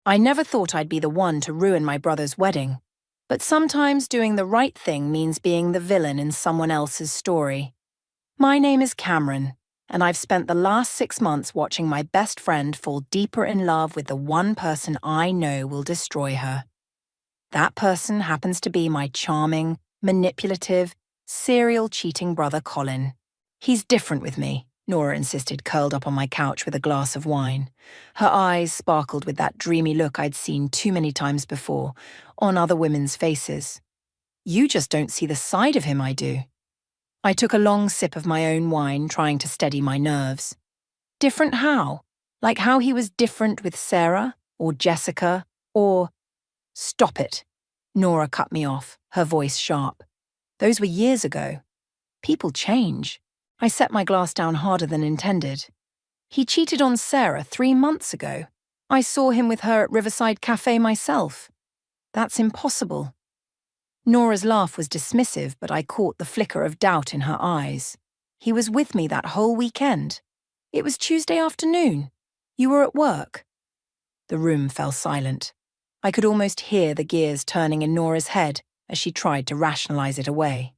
I never thought I'd be the one to ruin my brother's wedding. But sometimes doing the right thing means being the villain in someone else's story. My name is Cameron, and I've spent the last 6 months watching my best friend fall deeper in love with the one person I know will destroy her. That person happens to be my charming, manipulative, serial cheating brother Colin. He's different with me, Nora insisted, curled up on my couch with a glass of wine. Her eyes sparkled with that dreamy look I'd seen too many times before, on other women's faces. You just don't see the side of him I do. I took a long sip of my own wine, trying to steady my nerves. Different how? Like how he was different with Sarah, or Jessica, or… Stop it. Nora cut me off, her voice sharp. Those were years ago. People change. I set my glass down harder than intended. He cheated on Sarah 3 months ago. I saw him with her at Riverside Cafe myself. That's impossible. Nora's laugh was dismissive, but I caught the flicker of doubt in her eyes. He was with me that whole weekend. It was Tuesday afternoon. You were at work. The room fell silent. I could almost hear the gears turning in Nora's head as she tried to rationalize it away.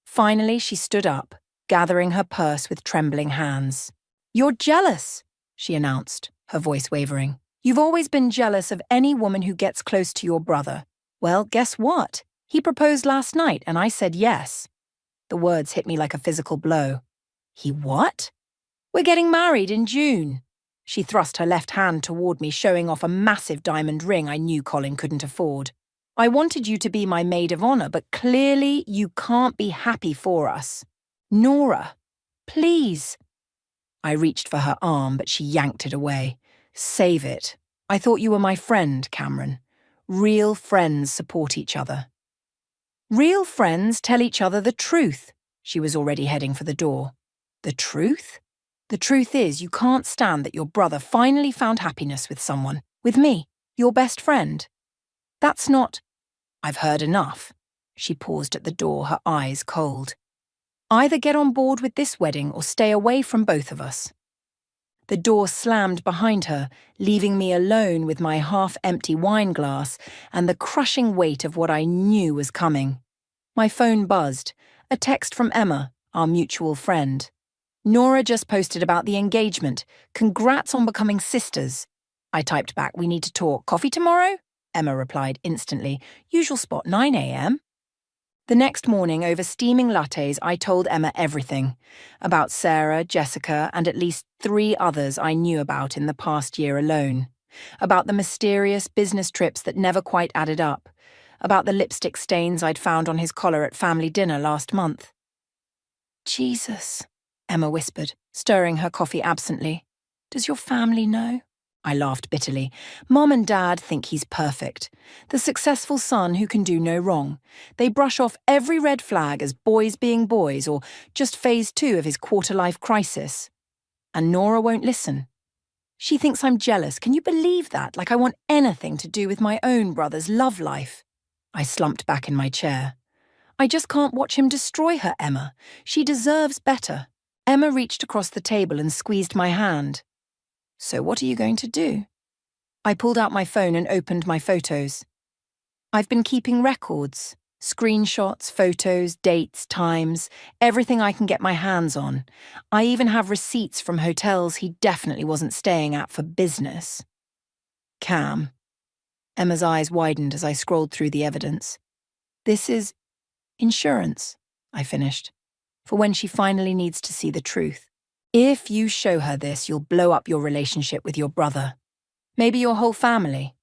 Finally, she stood up, gathering her purse with trembling hands. "You're jealous," she announced, her voice wavering. "You've always been jealous of any woman who gets close to your brother. Well, guess what? He proposed last night and I said yes." The words hit me like a physical blow. "He what?" "We're getting married in June." She thrust her left hand toward me, showing off a massive diamond ring I knew Colin couldn't afford. "I wanted you to be my maid of honor, but clearly you can't be happy for us. Nora, please." I reached for her arm, but she yanked it away. "Save it. I thought you were my friend, Cameron. Real friends support each other." "Real friends tell each other the truth." She was already heading for the door. "The truth? The truth is, you can't stand that your brother finally found happiness with someone, with me, your best friend. That's not… I've heard enough." She paused at the door, her eyes cold. "Either get on board with this wedding or stay away from both of us." The door slammed behind her, leaving me alone with my half-empty wine glass and the crushing weight of what I knew was coming. My phone buzzed, a text from Emma, our mutual friend. "Nora just posted about the engagement. Congrats on becoming sisters." I typed back, "We need to talk. Coffee tomorrow?" Emma replied instantly, "Usual spot, 9 a.m. The next morning, over steaming lattes, I told Emma everything. About Sarah, Jessica, and at least 3 others I knew about in the past year alone. About the mysterious business trips that never quite added up. About the lipstick stains I'd found on his collar at family dinner last month. "Jesus," Emma whispered, stirring her coffee absently. "Does your family know?" I laughed bitterly. "Mom and Dad think he's perfect. The successful son who can do no wrong. They brush off every red flag as boys being boys or just phase 2 of his quarter-life crisis. And Nora won't listen. She thinks I'm jealous. Can you believe that? Like I want anything to do with my own brother's love life." I slumped back in my chair. "I just can't watch him destroy her, Emma. She deserves better." Emma reached across the table and squeezed my hand. "So what are you going to do?" I pulled out my phone and opened my photos. I've been keeping records. Screenshots, photos, dates, times, everything I can get my hands on. I even have receipts from hotels he definitely wasn't staying at for business. "Cam." Emma's eyes widened as I scrolled through the evidence. "This is insurance," I finished, "for when she finally needs to see the truth. If you show her this, you'll blow up your relationship with your brother. Maybe your whole family."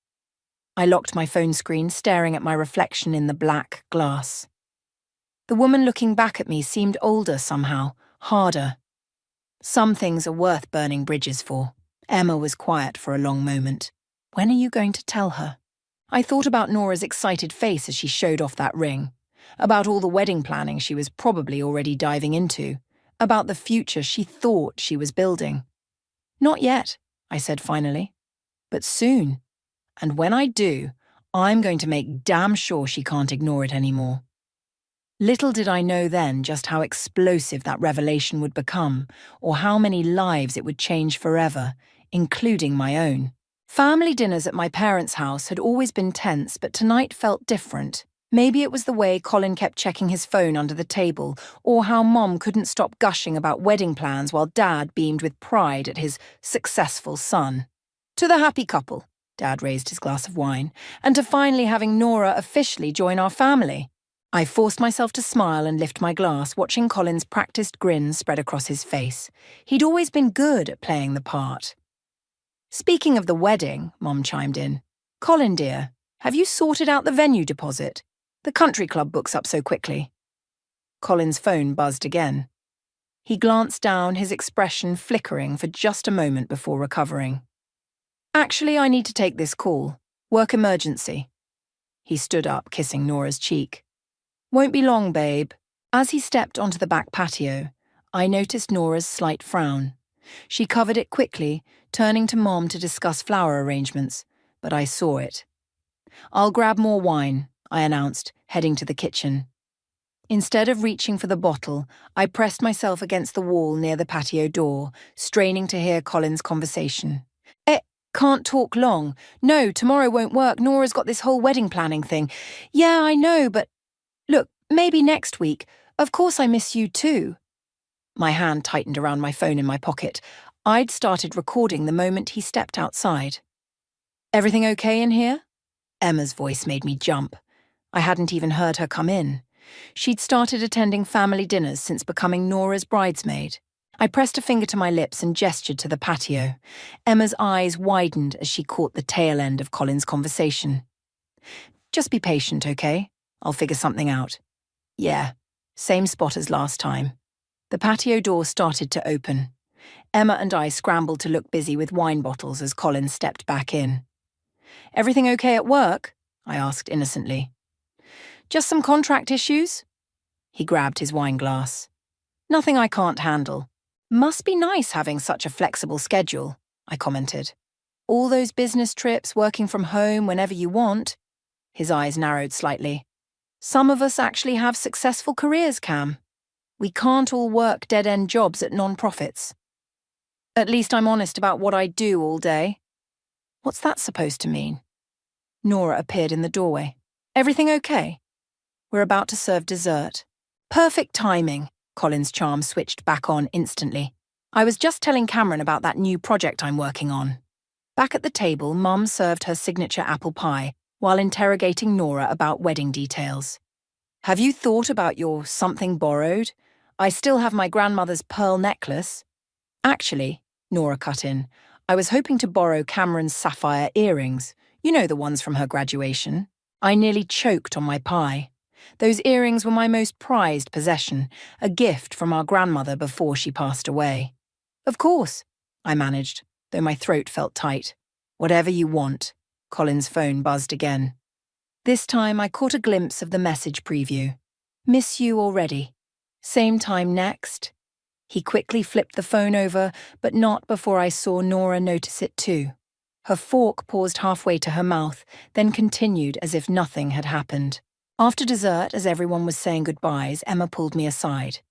I locked my phone screen, staring at my reflection in the black glass. The woman looking back at me seemed older somehow, harder. "Some things are worth burning bridges for." Emma was quiet for a long moment. "When are you going to tell her?" I thought about Nora's excited face as she showed off that ring, about all the wedding planning she was probably already diving into, about the future she thought she was building. "Not yet," I said finally, "but soon. And when I do, I'm going to make damn sure she can't ignore it anymore." Little did I know then just how explosive that revelation would become, or how many lives it would change forever, including my own. Family dinners at my parents' house had always been tense, but tonight felt different. Maybe it was the way Colin kept checking his phone under the table, or how Mom couldn't stop gushing about wedding plans while Dad beamed with pride at his successful son. To the happy couple, Dad raised his glass of wine, and to finally having Nora officially join our family. I forced myself to smile and lift my glass, watching Colin's practiced grin spread across his face. He'd always been good at playing the part. Speaking of the wedding, Mom chimed in. Colin, dear, have you sorted out the venue deposit? The country club books up so quickly. Colin's phone buzzed again. He glanced down, his expression flickering for just a moment before recovering. Actually, I need to take this call. Work emergency. He stood up, kissing Nora's cheek. Won't be long, babe. As he stepped onto the back patio, I noticed Nora's slight frown. She covered it quickly, turning to Mom to discuss flower arrangements, but I saw it. I'll grab more wine, I announced, heading to the kitchen. Instead of reaching for the bottle, I pressed myself against the wall near the patio door, straining to hear Colin's conversation. Can't talk long. No, tomorrow won't work. Nora's got this whole wedding planning thing. Yeah, I know, but... Look, maybe next week. Of course I miss you too. My hand tightened around my phone in my pocket. I'd started recording the moment he stepped outside. Everything okay in here? Emma's voice made me jump. I hadn't even heard her come in. She'd started attending family dinners since becoming Nora's bridesmaid. I pressed a finger to my lips and gestured to the patio. Emma's eyes widened as she caught the tail end of Colin's conversation. Just be patient, okay? I'll figure something out. Yeah, same spot as last time. The patio door started to open. Emma and I scrambled to look busy with wine bottles as Colin stepped back in. Everything okay at work? I asked innocently. Just some contract issues? He grabbed his wine glass. Nothing I can't handle. Must be nice having such a flexible schedule, I commented. All those business trips, working from home whenever you want. His eyes narrowed slightly. Some of us actually have successful careers, Cam. We can't all work dead-end jobs at non-profits. At least I'm honest about what I do all day. What's that supposed to mean? Nora appeared in the doorway. Everything okay? We're about to serve dessert. Perfect timing. Colin's charm switched back on instantly. I was just telling Cameron about that new project I'm working on. Back at the table, Mum served her signature apple pie while interrogating Nora about wedding details. Have you thought about your something borrowed? I still have my grandmother's pearl necklace. Actually, Nora cut in, I was hoping to borrow Cameron's sapphire earrings. You know, the ones from her graduation. I nearly choked on my pie. Those earrings were my most prized possession, a gift from our grandmother before she passed away. Of course, I managed, though my throat felt tight. Whatever you want. Colin's phone buzzed again. This time I caught a glimpse of the message preview. Miss you already. Same time next. He quickly flipped the phone over, but not before I saw Nora notice it too. Her fork paused halfway to her mouth, then continued as if nothing had happened. After dessert, as everyone was saying goodbyes, Emma pulled me aside.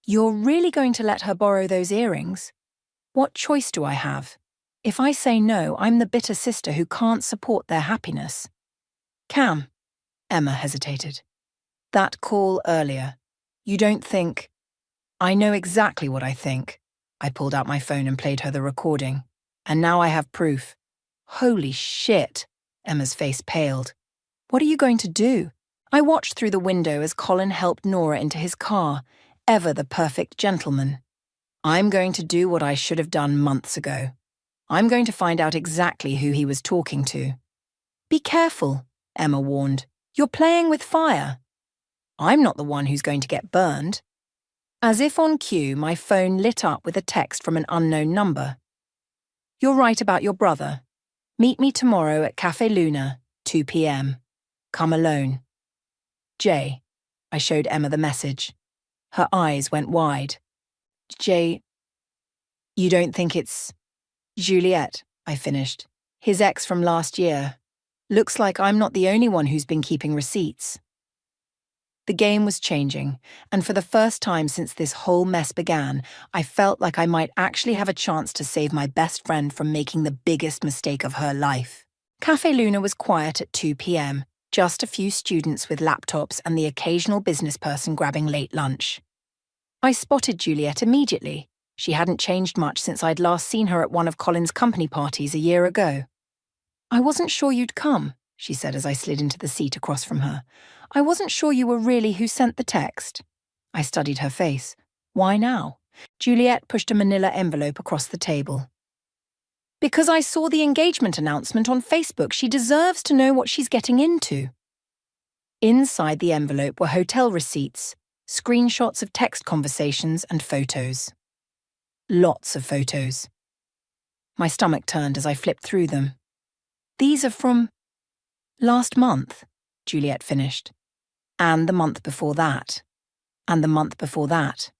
You're really going to let her borrow those earrings? What choice do I have? If I say no, I'm the bitter sister who can't support their happiness. Cam, Emma hesitated. That call earlier. You don't think... I know exactly what I think. I pulled out my phone and played her the recording. And now I have proof. Holy shit. Emma's face paled. What are you going to do? I watched through the window as Colin helped Nora into his car, ever the perfect gentleman. I'm going to do what I should have done months ago. I'm going to find out exactly who he was talking to. Be careful, Emma warned. You're playing with fire. I'm not the one who's going to get burned. As if on cue, my phone lit up with a text from an unknown number. You're right about your brother. Meet me tomorrow at Café Luna, 2 p.m. Come alone. Jay. I showed Emma the message. Her eyes went wide. Jay, you don't think it's... Juliet, I finished. His ex from last year. Looks like I'm not the only one who's been keeping receipts. The game was changing, and for the first time since this whole mess began, I felt like I might actually have a chance to save my best friend from making the biggest mistake of her life. Café Luna was quiet at 2 p.m., just a few students with laptops and the occasional business person grabbing late lunch. I spotted Juliet immediately. She hadn't changed much since I'd last seen her at one of Colin's company parties a year ago. "I wasn't sure you'd come," she said as I slid into the seat across from her. "I wasn't sure you were really who sent the text." I studied her face. "Why now?" Juliet pushed a manila envelope across the table. "Because I saw the engagement announcement on Facebook. She deserves to know what she's getting into." Inside the envelope were hotel receipts, screenshots of text conversations, and photos. Lots of photos. My stomach turned as I flipped through them. "These are from last month," Juliet finished. "And the month before that. And the month before that."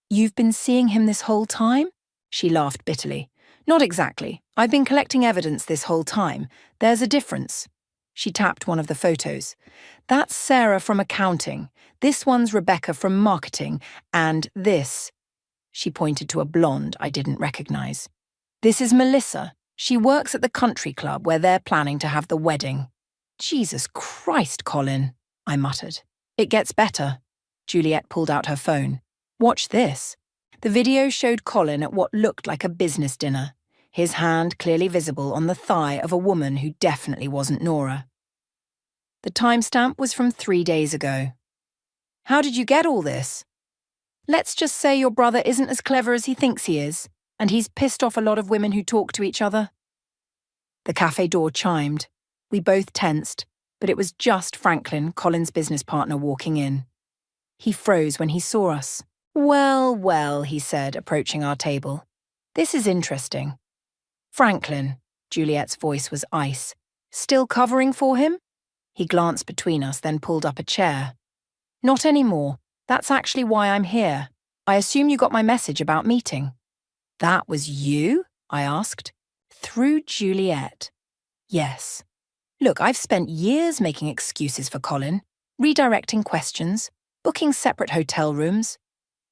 "You've been seeing him this whole time?" She laughed bitterly. "Not exactly. I've been collecting evidence this whole time. There's a difference." She tapped one of the photos. "That's Sarah from accounting. This one's Rebecca from marketing. And this," she pointed to a blonde I didn't recognize. "This is Melissa. She works at the country club where they're planning to have the wedding." "Jesus Christ, Colin," I muttered. "It gets better." Juliet pulled out her phone. "Watch this." The video showed Colin at what looked like a business dinner, his hand clearly visible on the thigh of a woman who definitely wasn't Nora. The timestamp was from 3 days ago. "How did you get all this?" "Let's just say your brother isn't as clever as he thinks he is, and he's pissed off a lot of women who talk to each other." The cafe door chimed. We both tensed, but it was just Franklin, Colin's business partner, walking in. He froze when he saw us. "Well, well," he said, approaching our table. "This is interesting." "Franklin," Juliet's voice was ice. "Still covering for him?" He glanced between us, then pulled up a chair. "Not anymore. That's actually why I'm here. I assume you got my message about meeting." "That was you?" I asked. "Through Juliet." "Yes. Look, I've spent years making excuses for Colin, redirecting questions, booking separate hotel rooms."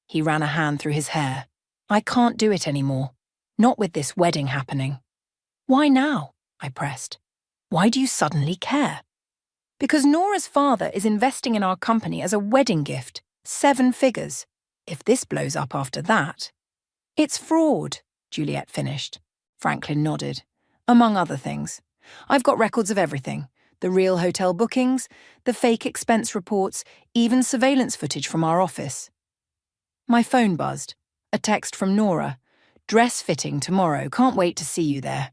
He ran a hand through his hair. "I can't do it anymore. Not with this wedding happening." "Why now?" I pressed. "Why do you suddenly care?" "Because Nora's father is investing in our company as a wedding gift, 7 figures. If this blows up after that..." "It's fraud," Juliet finished. Franklin nodded. "Among other things. I've got records of everything. The real hotel bookings, the fake expense reports, even surveillance footage from our office." My phone buzzed. A text from Nora. "Dress fitting tomorrow. Can't wait to see you there."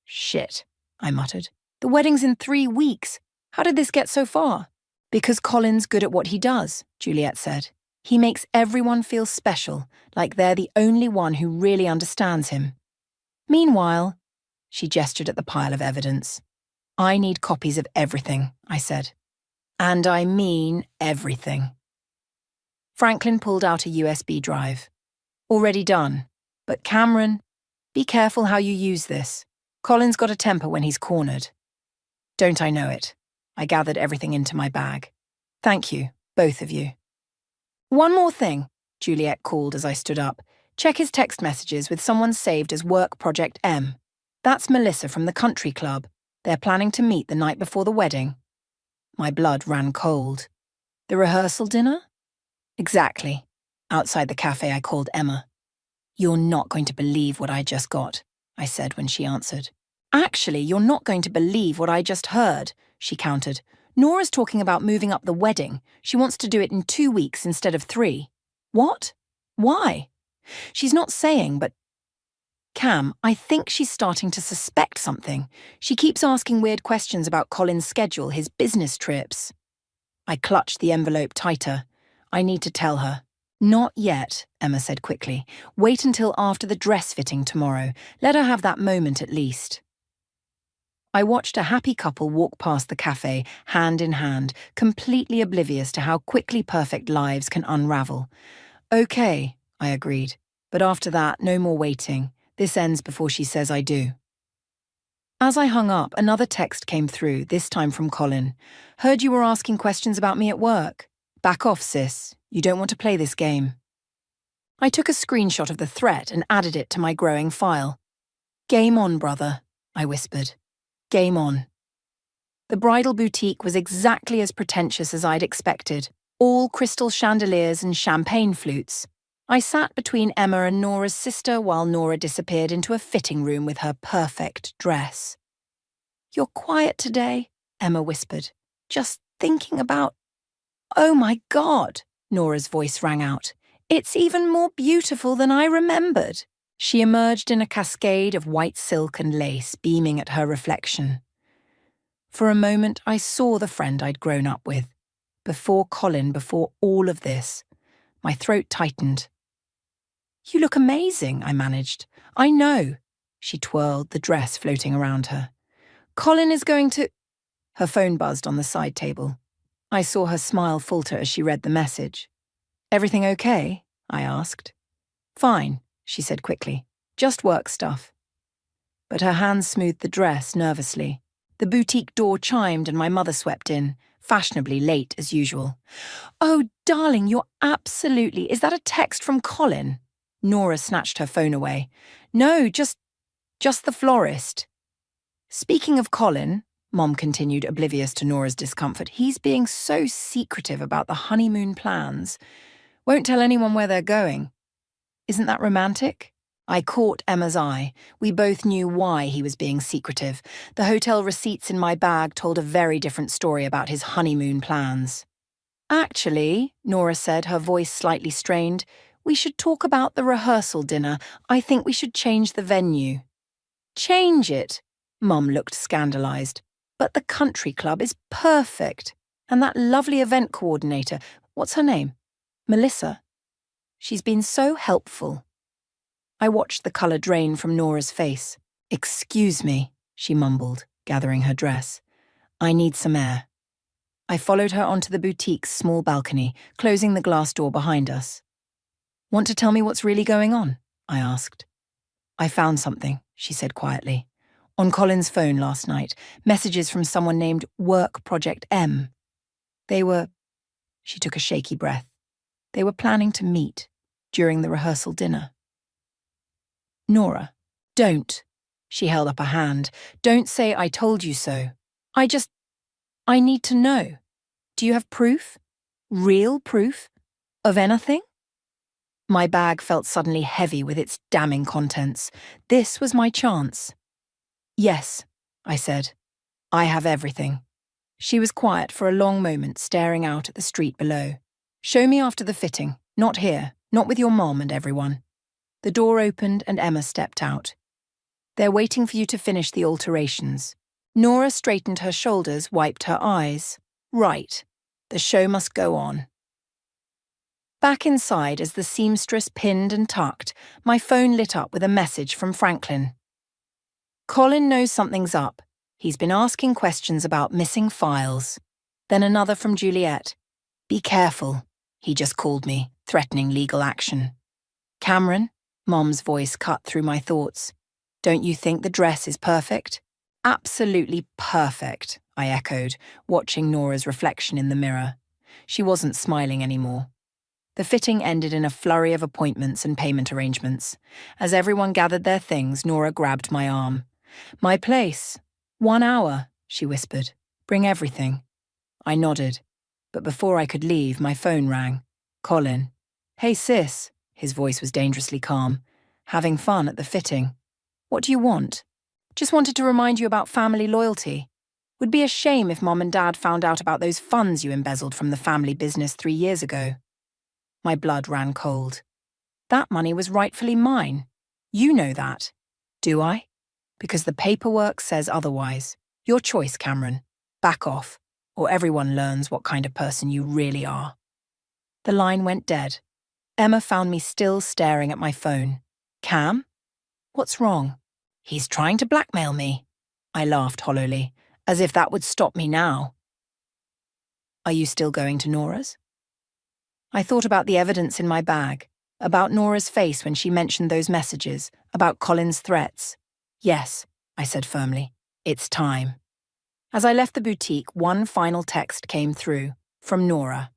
"Shit," I muttered. "The wedding's in 3 weeks. How did this get so far?" "Because Colin's good at what he does," Juliet said. "He makes everyone feel special, like they're the only one who really understands him. Meanwhile," she gestured at the pile of evidence. "I need copies of everything," I said. "And I mean everything." Franklin pulled out a USB drive. "Already done. But Cameron, be careful how you use this. Colin's got a temper when he's cornered." "Don't I know it?" I gathered everything into my bag. "Thank you, both of you." "One more thing," Juliet called as I stood up. "Check his text messages with someone saved as Work Project M. That's Melissa from the country club. They're planning to meet the night before the wedding." My blood ran cold. "The rehearsal dinner?" "Exactly." Outside the cafe, I called Emma. "You're not going to believe what I just got," I said when she answered. "Actually, you're not going to believe what I just heard," she countered. "Nora's talking about moving up the wedding. She wants to do it in 2 weeks instead of 3. "What? Why?" "She's not saying, but..." "Cam, I think she's starting to suspect something. She keeps asking weird questions about Colin's schedule, his business trips." I clutched the envelope tighter. "I need to tell her." "Not yet," Emma said quickly. "Wait until after the dress fitting tomorrow. Let her have that moment at least." I watched a happy couple walk past the cafe, hand in hand, completely oblivious to how quickly perfect lives can unravel. "Okay," I agreed. "But after that, no more waiting. This ends before she says I do." As I hung up, another text came through, this time from Colin. Heard you were asking questions about me at work. Back off, sis. You don't want to play this game. I took a screenshot of the threat and added it to my growing file. Game on, brother, I whispered. Game on. The bridal boutique was exactly as pretentious as I'd expected, all crystal chandeliers and champagne flutes. I sat between Emma and Nora's sister while Nora disappeared into a fitting room with her perfect dress. You're quiet today, Emma whispered. Just thinking about... Oh my God, Nora's voice rang out. It's even more beautiful than I remembered. She emerged in a cascade of white silk and lace, beaming at her reflection. For a moment, I saw the friend I'd grown up with. Before Colin, before all of this. My throat tightened. You look amazing, I managed. I know. She twirled, the dress floating around her. Colin is going to... Her phone buzzed on the side table. I saw her smile falter as she read the message. Everything okay? I asked. Fine, she said quickly. Just work stuff. But her hands smoothed the dress nervously. The boutique door chimed and my mother swept in, fashionably late as usual. Oh, darling, you're absolutely... Is that a text from Colin? Nora snatched her phone away. No, just the florist. Speaking of Colin, Mom continued, oblivious to Nora's discomfort, he's being so secretive about the honeymoon plans. Won't tell anyone where they're going. Isn't that romantic? I caught Emma's eye. We both knew why he was being secretive. The hotel receipts in my bag told a very different story about his honeymoon plans. Actually, Nora said, her voice slightly strained, we should talk about the rehearsal dinner. I think we should change the venue. Change it? Mum looked scandalized. But the country club is perfect. And that lovely event coordinator, what's her name? Melissa. She's been so helpful. I watched the colour drain from Nora's face. Excuse me, she mumbled, gathering her dress. I need some air. I followed her onto the boutique's small balcony, closing the glass door behind us. Want to tell me what's really going on? I asked. I found something, she said quietly. On Colin's phone last night, messages from someone named Work Project M. They were... She took a shaky breath. They were planning to meet during the rehearsal dinner. Nora, don't. She held up a hand. Don't say I told you so. I need to know. Do you have proof? Real proof? Of anything? My bag felt suddenly heavy with its damning contents. This was my chance. Yes, I said. I have everything. She was quiet for a long moment, staring out at the street below. Show me after the fitting. Not here. Not with your mom and everyone. The door opened and Emma stepped out. They're waiting for you to finish the alterations. Nora straightened her shoulders, wiped her eyes. Right. The show must go on. Back inside, as the seamstress pinned and tucked, my phone lit up with a message from Franklin. Colin knows something's up. He's been asking questions about missing files. Then another from Juliet. Be careful. He just called me, threatening legal action. Cameron? Mom's voice cut through my thoughts. Don't you think the dress is perfect? Absolutely perfect, I echoed, watching Nora's reflection in the mirror. She wasn't smiling anymore. The fitting ended in a flurry of appointments and payment arrangements. As everyone gathered their things, Nora grabbed my arm. My place. 1 hour, she whispered. Bring everything. I nodded. But before I could leave, my phone rang. Colin. Hey, sis. His voice was dangerously calm. Having fun at the fitting. What do you want? Just wanted to remind you about family loyalty. Would be a shame if Mom and Dad found out about those funds you embezzled from the family business 3 years ago. My blood ran cold. That money was rightfully mine. You know that. Do I? Because the paperwork says otherwise. Your choice, Cameron. Back off, or everyone learns what kind of person you really are. The line went dead. Emma found me still staring at my phone. Cam? What's wrong? He's trying to blackmail me. I laughed hollowly, as if that would stop me now. Are you still going to Nora's? I thought about the evidence in my bag, about Nora's face when she mentioned those messages, about Colin's threats. Yes, I said firmly. It's time. As I left the boutique, one final text came through, from Nora.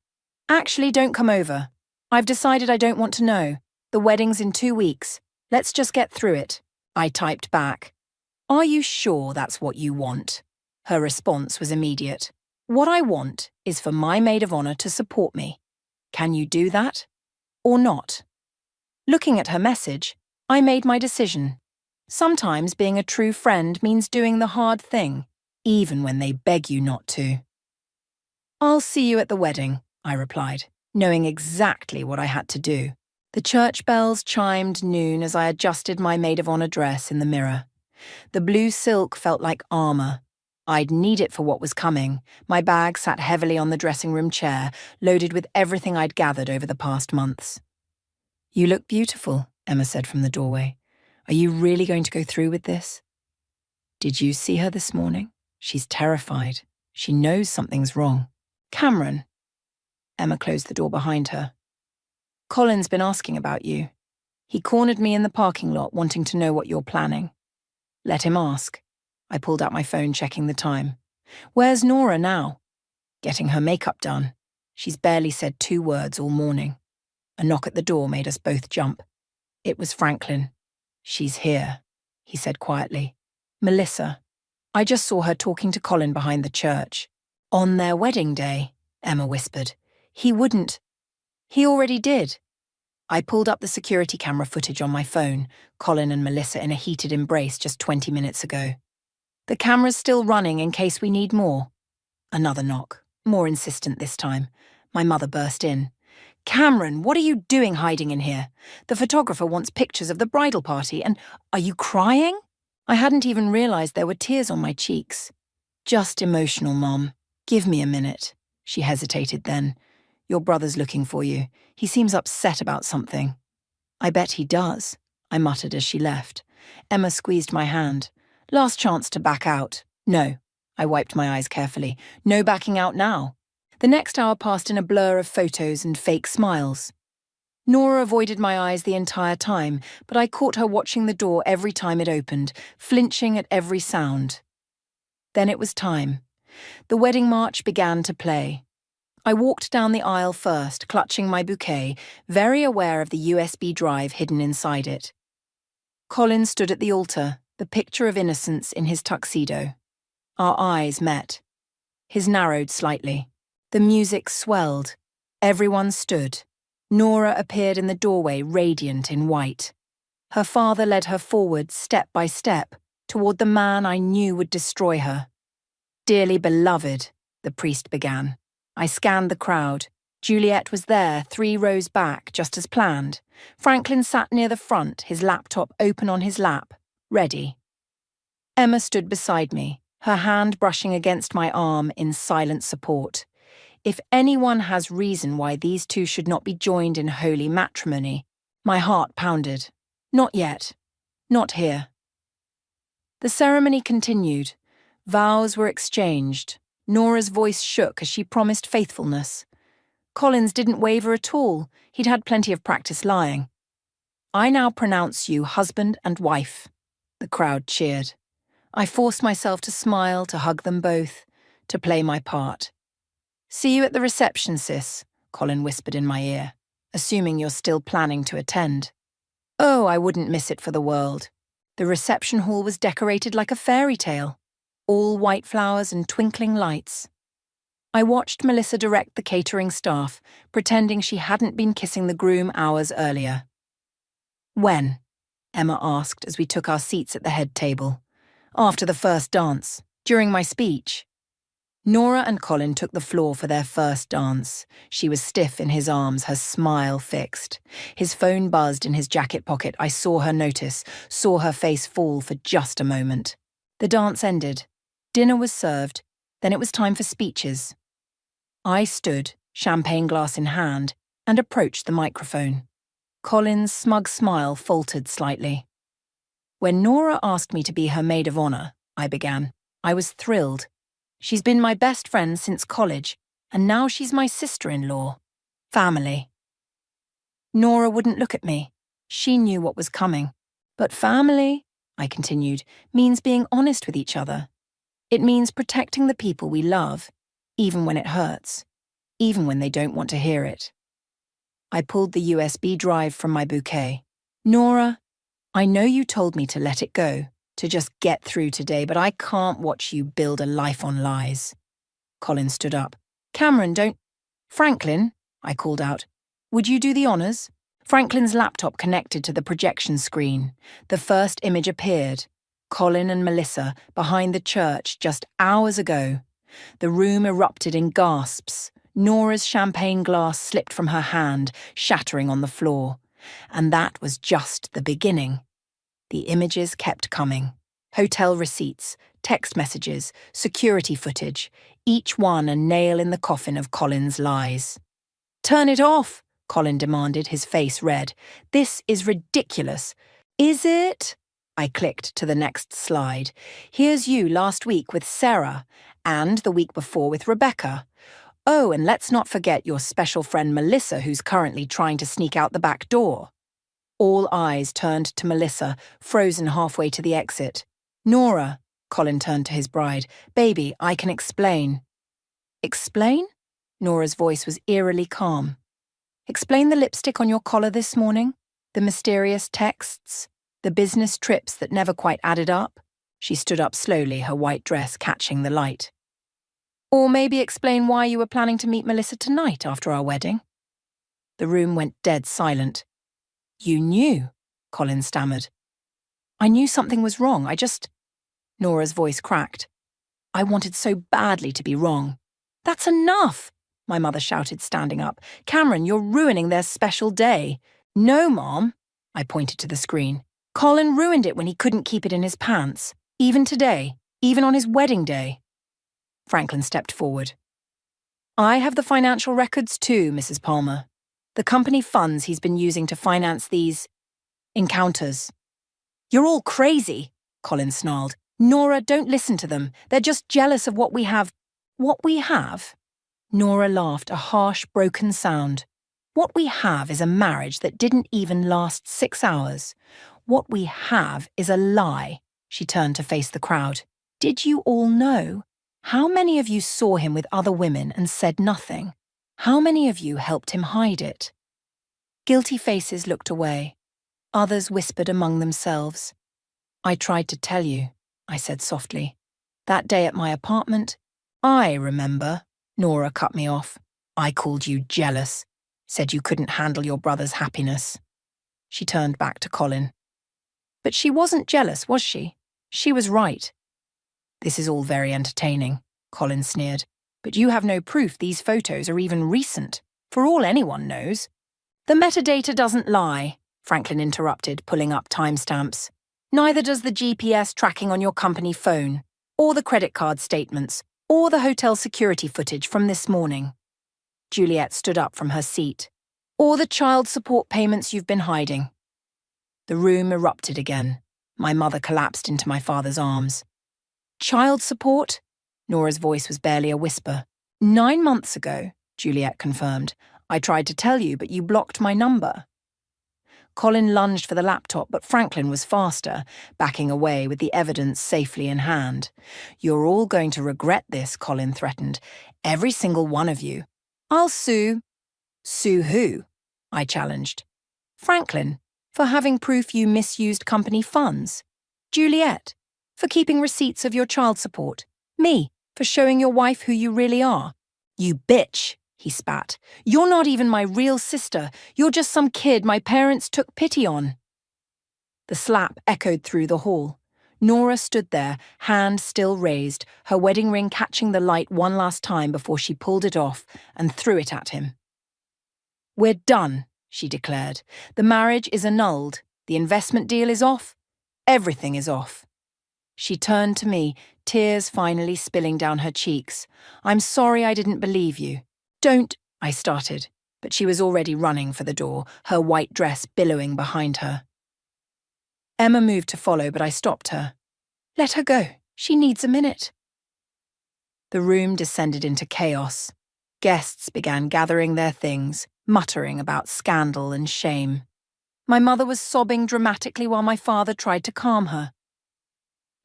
Actually, don't come over. I've decided I don't want to know. The wedding's in 2 weeks. Let's just get through it. I typed back. Are you sure that's what you want? Her response was immediate. What I want is for my maid of honor to support me. Can you do that? Or not? Looking at her message, I made my decision. Sometimes being a true friend means doing the hard thing, even when they beg you not to. I'll see you at the wedding, I replied, knowing exactly what I had to do. The church bells chimed noon as I adjusted my maid of honor dress in the mirror. The blue silk felt like armor. I'd need it for what was coming. My bag sat heavily on the dressing room chair, loaded with everything I'd gathered over the past months. You look beautiful, Emma said from the doorway. Are you really going to go through with this? Did you see her this morning? She's terrified. She knows something's wrong. Cameron. Emma closed the door behind her. Colin's been asking about you. He cornered me in the parking lot wanting to know what you're planning. Let him ask. I pulled out my phone, checking the time. Where's Nora now? Getting her makeup done. She's barely said 2 words all morning. A knock at the door made us both jump. It was Franklin. She's here, he said quietly. Melissa. I just saw her talking to Colin behind the church. On their wedding day, Emma whispered. He wouldn't. He already did. I pulled up the security camera footage on my phone, Colin and Melissa in a heated embrace just 20 minutes ago. The camera's still running in case we need more. Another knock, more insistent this time. My mother burst in. Cameron, what are you doing hiding in here? The photographer wants pictures of the bridal party, and are you crying? I hadn't even realized there were tears on my cheeks. Just emotional, Mom. Give me a minute. She hesitated then. Your brother's looking for you. He seems upset about something. I bet he does, I muttered as she left. Emma squeezed my hand. Last chance to back out. No. I wiped my eyes carefully. No backing out now. The next hour passed in a blur of photos and fake smiles. Nora avoided my eyes the entire time, but I caught her watching the door every time it opened, flinching at every sound. Then it was time. The wedding march began to play. I walked down the aisle first, clutching my bouquet, very aware of the USB drive hidden inside it. Colin stood at the altar, the picture of innocence in his tuxedo. Our eyes met. His narrowed slightly. The music swelled. Everyone stood. Nora appeared in the doorway, radiant in white. Her father led her forward, step by step, toward the man I knew would destroy her. Dearly beloved, the priest began. I scanned the crowd. Juliet was there, 3 rows back, just as planned. Franklin sat near the front, his laptop open on his lap, ready. Emma stood beside me, her hand brushing against my arm in silent support. If anyone has reason why these two should not be joined in holy matrimony, my heart pounded. Not yet. Not here. The ceremony continued. Vows were exchanged. Nora's voice shook as she promised faithfulness. Collins didn't waver at all. He'd had plenty of practice lying. I now pronounce you husband and wife. The crowd cheered. I forced myself to smile, to hug them both, to play my part. See you at the reception, sis, Colin whispered in my ear, assuming you're still planning to attend. Oh, I wouldn't miss it for the world. The reception hall was decorated like a fairy tale, all white flowers and twinkling lights. I watched Melissa direct the catering staff, pretending she hadn't been kissing the groom hours earlier. When? Emma asked as we took our seats at the head table. After the first dance, during my speech. Nora and Colin took the floor for their first dance. She was stiff in his arms, her smile fixed. His phone buzzed in his jacket pocket. I saw her notice, saw her face fall for just a moment. The dance ended. Dinner was served. Then it was time for speeches. I stood, champagne glass in hand, and approached the microphone. Colin's smug smile faltered slightly. When Nora asked me to be her maid of honor, I began, I was thrilled. She's been my best friend since college, and now she's my sister-in-law. Family. Nora wouldn't look at me. She knew what was coming. But family, I continued, means being honest with each other, It means protecting the people we love, even when it hurts, even when they don't want to hear it. I pulled the USB drive from my bouquet. Nora, I know you told me to let it go, to just get through today, but I can't watch you build a life on lies. Colin stood up. Cameron, don't... Franklin, I called out. Would you do the honors? Franklin's laptop connected to the projection screen. The first image appeared. Colin and Melissa behind the church just hours ago. The room erupted in gasps. Nora's champagne glass slipped from her hand, shattering on the floor. And that was just the beginning. The images kept coming. Hotel receipts, text messages, security footage, each one a nail in the coffin of Colin's lies. Turn it off, Colin demanded, his face red. This is ridiculous. Is it? I clicked to the next slide. Here's you last week with Sarah, and the week before with Rebecca. Oh, and let's not forget your special friend Melissa, who's currently trying to sneak out the back door. All eyes turned to Melissa, frozen halfway to the exit. Nora, Colin turned to his bride. Baby, I can explain. Explain? Nora's voice was eerily calm. Explain the lipstick on your collar this morning? The mysterious texts? The business trips that never quite added up? She stood up slowly, her white dress catching the light. Or maybe explain why you were planning to meet Melissa tonight after our wedding? The room went dead silent. You knew, Colin stammered. I knew something was wrong, Nora's voice cracked. I wanted so badly to be wrong. That's enough, my mother shouted, standing up. Cameron, you're ruining their special day. No, Mom, I pointed to the screen. Colin ruined it when he couldn't keep it in his pants. Even today, even on his wedding day. Franklin stepped forward. I have the financial records too, Mrs. Palmer. The company funds he's been using to finance these encounters. You're all crazy, Colin snarled. Nora, don't listen to them. They're just jealous of what we have. What we have? Nora laughed, a harsh, broken sound. What we have is a marriage that didn't even last 6 hours. What we have is a lie. She turned to face the crowd. Did you all know? How many of you saw him with other women and said nothing? How many of you helped him hide it? Guilty faces looked away. Others whispered among themselves. I tried to tell you, I said softly. That day at my apartment, I remember. Nora cut me off. I called you jealous, said you couldn't handle your brother's happiness. She turned back to Colin. But she wasn't jealous, was she? She was right. This is all very entertaining, Colin sneered. But you have no proof these photos are even recent, for all anyone knows. The metadata doesn't lie, Franklin interrupted, pulling up timestamps. Neither does the GPS tracking on your company phone, or the credit card statements, or the hotel security footage from this morning. Juliet stood up from her seat. Or the child support payments you've been hiding. The room erupted again. My mother collapsed into my father's arms. Child support? Nora's voice was barely a whisper. 9 months ago, Juliet confirmed. I tried to tell you, but you blocked my number. Colin lunged for the laptop, but Franklin was faster, backing away with the evidence safely in hand. You're all going to regret this, Colin threatened. Every single one of you. I'll sue. Sue who? I challenged. Franklin, for having proof you misused company funds. Juliet, for keeping receipts of your child support. Me, for showing your wife who you really are. You bitch, he spat. You're not even my real sister. You're just some kid my parents took pity on. The slap echoed through the hall. Nora stood there, hand still raised, her wedding ring catching the light one last time before she pulled it off and threw it at him. We're done, she declared. The marriage is annulled. The investment deal is off. Everything is off. She turned to me, tears finally spilling down her cheeks. I'm sorry I didn't believe you. Don't, I started, but she was already running for the door, her white dress billowing behind her. Emma moved to follow, but I stopped her. Let her go. She needs a minute. The room descended into chaos. Guests began gathering their things, muttering about scandal and shame. My mother was sobbing dramatically while my father tried to calm her.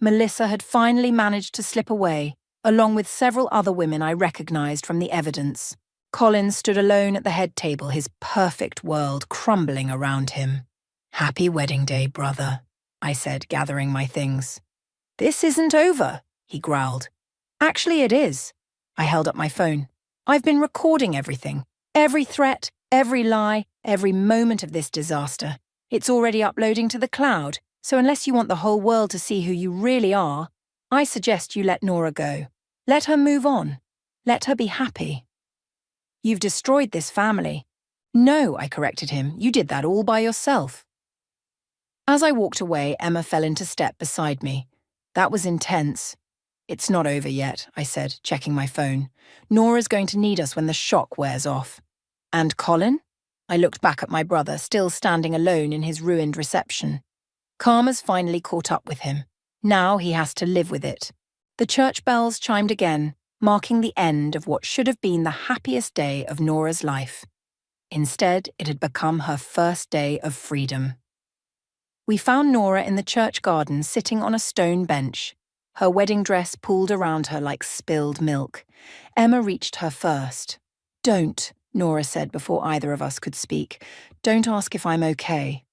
Melissa had finally managed to slip away, along with several other women I recognized from the evidence. Colin stood alone at the head table, his perfect world crumbling around him. "Happy wedding day, brother," I said, gathering my things. "This isn't over," he growled. "Actually, it is." I held up my phone. "I've been recording everything. Every threat, every lie, every moment of this disaster. It's already uploading to the cloud, so unless you want the whole world to see who you really are, I suggest you let Nora go. Let her move on. Let her be happy." "You've destroyed this family." "No," I corrected him. "You did that all by yourself." As I walked away, Emma fell into step beside me. "That was intense." "It's not over yet," I said, checking my phone. "Nora's going to need us when the shock wears off." "And Colin?" I looked back at my brother, still standing alone in his ruined reception. Karma's finally caught up with him. Now he has to live with it. The church bells chimed again, marking the end of what should have been the happiest day of Nora's life. Instead, it had become her first day of freedom. We found Nora in the church garden sitting on a stone bench, her wedding dress pulled around her like spilled milk. Emma reached her first. "Don't," Nora said before either of us could speak. "Don't ask if I'm okay."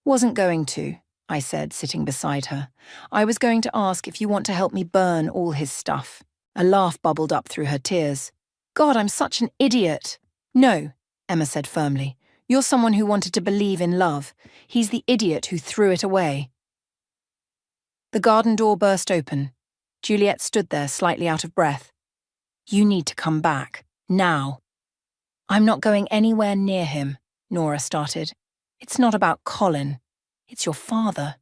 "Wasn't going to," I said, sitting beside her. "I was going to ask if you want to help me burn all his stuff." A laugh bubbled up through her tears. "God, I'm such an idiot." "No," Emma said firmly. "You're someone who wanted to believe in love. He's the idiot who threw it away." The garden door burst open. Juliet stood there, slightly out of breath. "You need to come back. Now." "I'm not going anywhere near him," Nora started. "It's not about Colin. It's your father.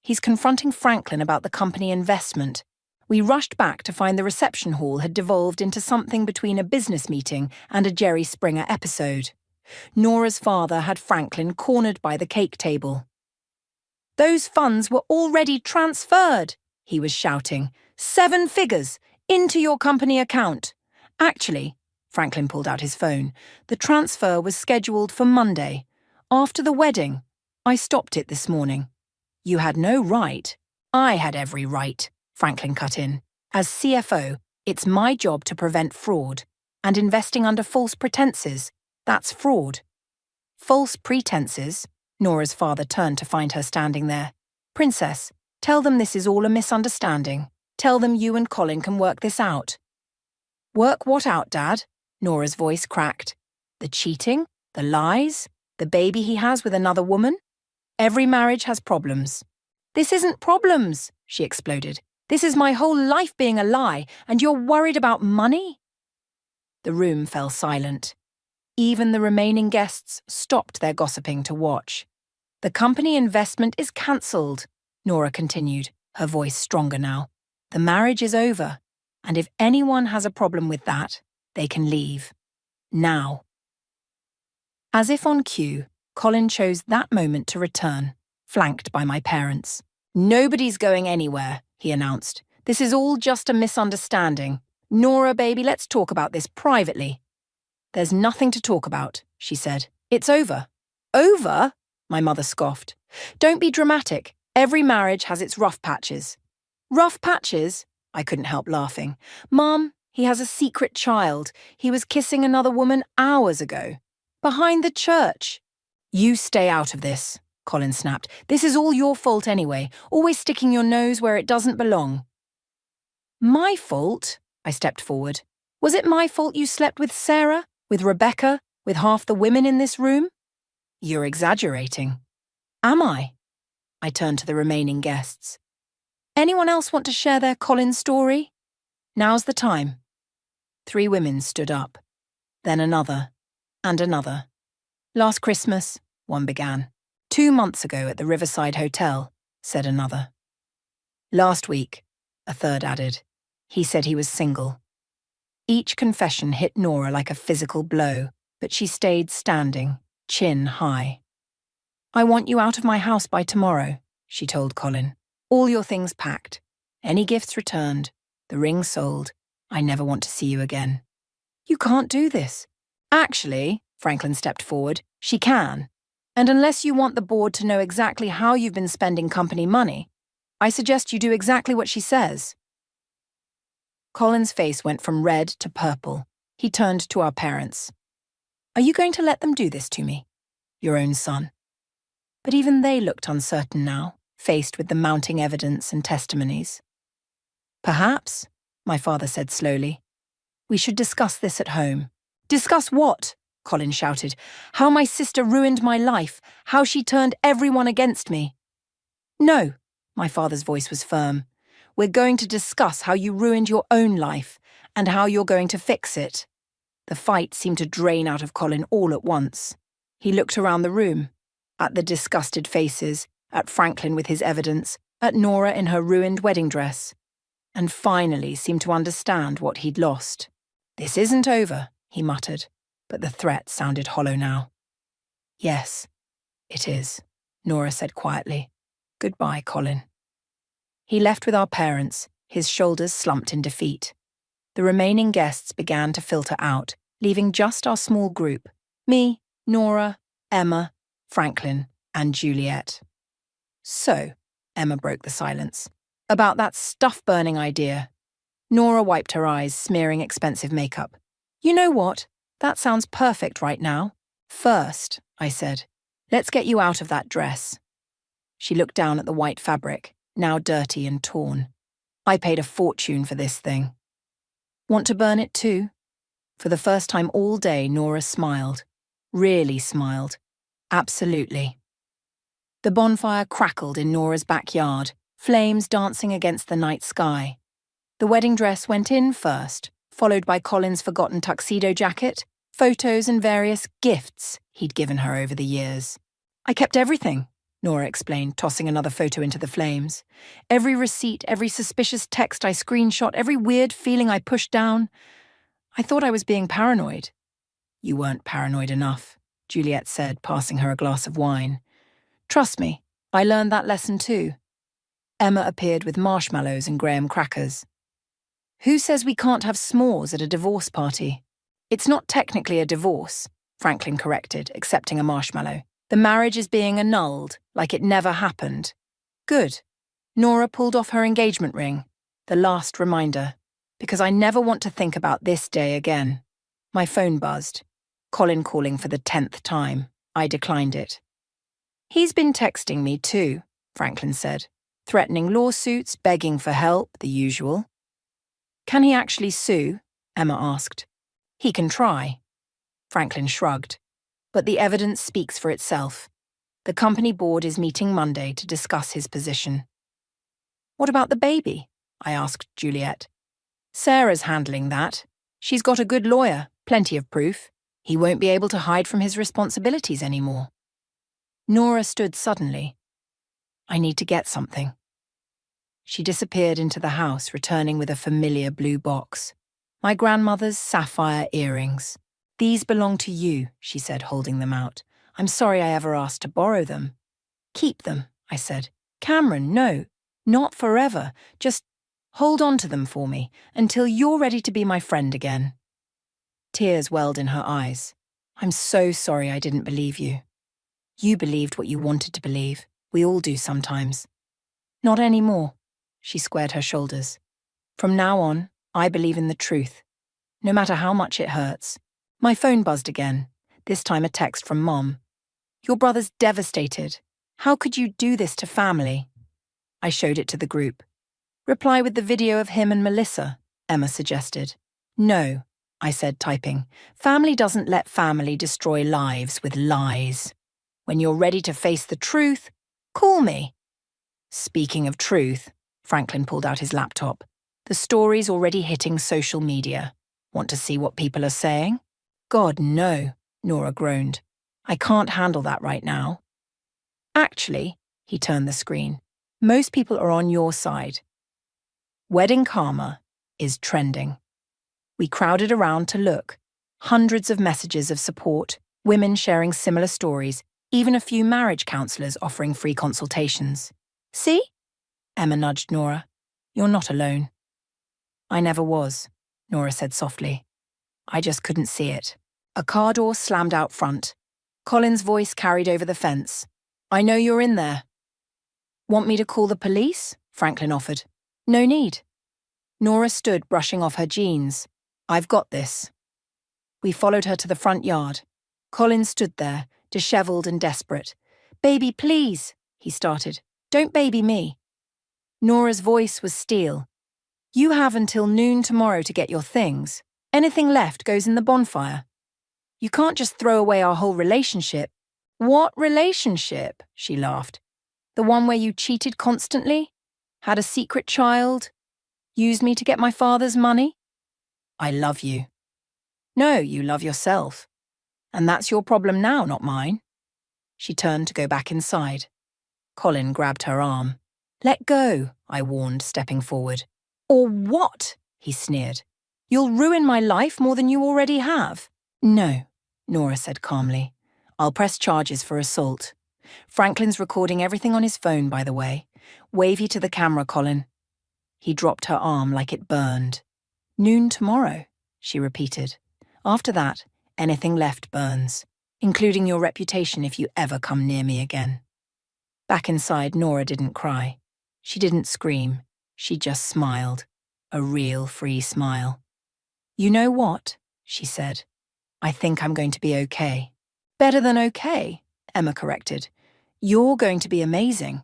He's confronting Franklin about the company investment." We rushed back to find the reception hall had devolved into something between a business meeting and a Jerry Springer episode. Nora's father had Franklin cornered by the cake table. "Those funds were already transferred," he was shouting. "7 figures, into your company account. Actually," Franklin pulled out his phone, "the transfer was scheduled for Monday, after the wedding. I stopped it this morning." "You had no right." "I had every right," Franklin cut in. "As CFO, it's my job to prevent fraud. And investing under false pretenses, that's fraud." "False pretenses?" Nora's father turned to find her standing there. "Princess, tell them this is all a misunderstanding. Tell them you and Colin can work this out." "Work what out, Dad?" Nora's voice cracked. "The cheating? The lies? The baby he has with another woman? Every marriage has problems." "This isn't problems," she exploded. "This is my whole life being a lie, and you're worried about money?" The room fell silent. Even the remaining guests stopped their gossiping to watch. "The company investment is cancelled," Nora continued, her voice stronger now. "The marriage is over, and if anyone has a problem with that, they can leave. Now." As if on cue, Colin chose that moment to return, flanked by my parents. "Nobody's going anywhere," he announced. "This is all just a misunderstanding. Nora, baby, let's talk about this privately." "There's nothing to talk about," she said. "It's over." "Over?" my mother scoffed. "Don't be dramatic. Every marriage has its rough patches." "Rough patches?" I couldn't help laughing. "Mom, he has a secret child. He was kissing another woman hours ago. Behind the church." "You stay out of this," Colin snapped. "This is all your fault anyway, always sticking your nose where it doesn't belong." "My fault?" I stepped forward. "Was it my fault you slept with Sarah, with Rebecca, with half the women in this room?" "You're exaggerating." "Am I?" I turned to the remaining guests. "Anyone else want to share their Colin story? Now's the time." 3 women stood up. Then another. And another. "Last Christmas," one began. "2 months ago at the Riverside Hotel," said another. "Last week," a third added. He said he was single. Each confession hit Nora like a physical blow, but she stayed standing, chin high. "I want you out of my house by tomorrow," she told Colin. "All your things packed. Any gifts returned. The ring sold. I never want to see you again." "You can't do this." "Actually," Franklin stepped forward, "she can. And unless you want the board to know exactly how you've been spending company money, I suggest you do exactly what she says. Colin's face went from red to purple. He turned to our parents. Are you going to let them do this to me? Your own son. But even they looked uncertain now, faced with the mounting evidence and testimonies. Perhaps, my father said slowly, we should discuss this at home. Discuss what? Colin shouted. How my sister ruined my life, how she turned everyone against me. No, my father's voice was firm. We're going to discuss how you ruined your own life and how you're going to fix it. The fight seemed to drain out of Colin all at once. He looked around the room, at the disgusted faces, at Franklin with his evidence, at Nora in her ruined wedding dress, and finally seemed to understand what he'd lost. This isn't over, he muttered, but the threat sounded hollow now. Yes, it is, Nora said quietly. Goodbye, Colin. He left with our parents, his shoulders slumped in defeat. The remaining guests began to filter out, leaving just our small group, me, Nora, Emma, Franklin, and Juliet. So, Emma broke the silence. About that stuff-burning idea. Nora wiped her eyes, smearing expensive makeup. You know what? That sounds perfect right now. First, I said, let's get you out of that dress. She looked down at the white fabric, now dirty and torn. I paid a fortune for this thing. Want to burn it too? For the first time all day, Nora smiled. Really smiled. Absolutely. The bonfire crackled in Nora's backyard, flames dancing against the night sky. The wedding dress went in first, followed by Colin's forgotten tuxedo jacket, photos and various gifts he'd given her over the years. I kept everything, Nora explained, tossing another photo into the flames. Every receipt, every suspicious text I screenshot, every weird feeling I pushed down. I thought I was being paranoid. You weren't paranoid enough, Juliet said, passing her a glass of wine. Trust me, I learned that lesson too. Emma appeared with marshmallows and graham crackers. Who says we can't have s'mores at a divorce party? It's not technically a divorce, Franklin corrected, accepting a marshmallow. The marriage is being annulled, like it never happened. Good. Nora pulled off her engagement ring, the last reminder, because I never want to think about this day again. My phone buzzed. Colin calling for the 10th time. I declined it. He's been texting me too, Franklin said, threatening lawsuits, begging for help, the usual. Can he actually sue? Emma asked. He can try. Franklin shrugged. But the evidence speaks for itself. The company board is meeting Monday to discuss his position. What about the baby? I asked Juliet. Sarah's handling that. She's got a good lawyer, plenty of proof. He won't be able to hide from his responsibilities anymore. Nora stood suddenly. I need to get something. She disappeared into the house, returning with a familiar blue box. My grandmother's sapphire earrings. These belong to you, she said, holding them out. I'm sorry I ever asked to borrow them. Keep them, I said. Cameron, no, not forever. Just hold on to them for me until you're ready to be my friend again. Tears welled in her eyes. I'm so sorry I didn't believe you. You believed what you wanted to believe. We all do sometimes. Not anymore. She squared her shoulders. From now on, I believe in the truth, no matter how much it hurts. My phone buzzed again, this time a text from Mom. Your brother's devastated. How could you do this to family? I showed it to the group. Reply with the video of him and Melissa, Emma suggested. No, I said, typing. Family doesn't let family destroy lives with lies. When you're ready to face the truth, call me. Speaking of truth, Franklin pulled out his laptop. The story's already hitting social media. Want to see what people are saying? God, no, Nora groaned. I can't handle that right now. Actually, he turned the screen, most people are on your side. Wedding karma is trending. We crowded around to look. Hundreds of messages of support, women sharing similar stories, even a few marriage counselors offering free consultations. See? Emma nudged Nora. You're not alone. I never was, Nora said softly. I just couldn't see it. A car door slammed out front. Colin's voice carried over the fence. I know you're in there. Want me to call the police? Franklin offered. No need. Nora stood brushing off her jeans. I've got this. We followed her to the front yard. Colin stood there, dishevelled and desperate. Baby, please, he started. Don't baby me. Nora's voice was steel. You have until noon tomorrow to get your things. Anything left goes in the bonfire. You can't just throw away our whole relationship. What relationship? She laughed. The one where you cheated constantly? Had a secret child? Used me to get my father's money? I love you. No, you love yourself. And that's your problem now, not mine. She turned to go back inside. Colin grabbed her arm. Let go, I warned, stepping forward. Or what? He sneered. You'll ruin my life more than you already have. No, Nora said calmly. I'll press charges for assault. Franklin's recording everything on his phone, by the way. Wavy to the camera, Colin. He dropped her arm like it burned. Noon tomorrow, she repeated. After that, anything left burns, including your reputation if you ever come near me again. Back inside, Nora didn't cry. She didn't scream. She just smiled. A real free smile. You know what? She said. I think I'm going to be okay. Better than okay, Emma corrected. You're going to be amazing.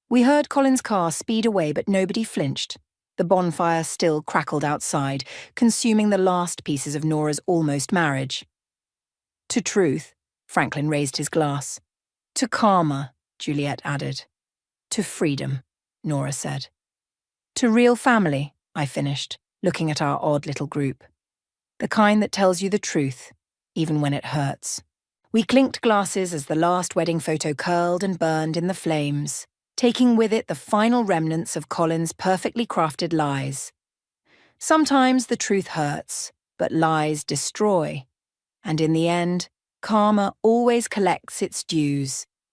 We heard Colin's car speed away, but nobody flinched. The bonfire still crackled outside, consuming the last pieces of Nora's almost marriage. To truth, Franklin raised his glass. To karma, Juliet added. To freedom, Nora said. To real family, I finished, looking at our odd little group. The kind that tells you the truth, even when it hurts. We clinked glasses as the last wedding photo curled and burned in the flames, taking with it the final remnants of Colin's perfectly crafted lies. Sometimes the truth hurts, but lies destroy. And in the end, karma always collects its dues.